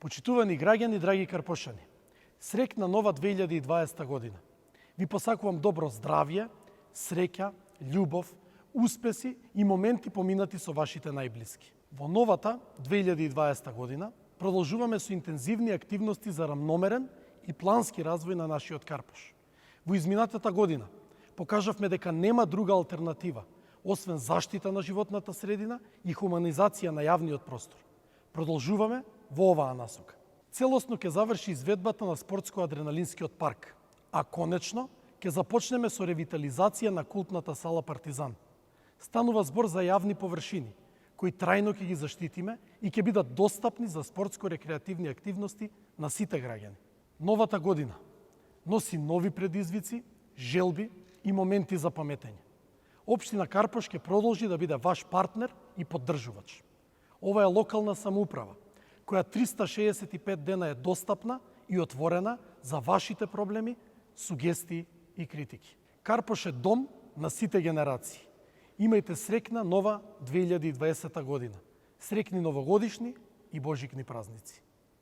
Почитувани граѓани, драги карпошани, среќна нова 2020 година. Ви посакувам добро здравје, среќа, љубов, успеси и моменти поминати со вашите најблиски. Во новата 2020 година продолжуваме со интензивни активности за рамномерен и плански развој на нашиот Карпош. Во изминатата година покажавме дека нема друга алтернатива, освен заштита на животната средина и хуманизација на јавниот простор. Продолжуваме во оваа насока. Целосно ќе заврши изведбата на спортско-адреналинскиот парк, а конечно ќе започнеме со ревитализација на култната сала Партизан. Станува збор за јавни површини, кои трајно ќе ги заштитиме и ќе бидат достапни за спортско-рекреативни активности на сите граѓани. Новата година носи нови предизвици, желби и моменти за паметење. Општина Карпош ќе продолжи да биде ваш партнер и поддржувач. Ова е локална самоуправа, која 365 дена е достапна и отворена за вашите проблеми, сугестии и критики. Карпош е дом на сите генерации. Имајте среќна нова 2020 година. Среќни новогодишни и божикни празници.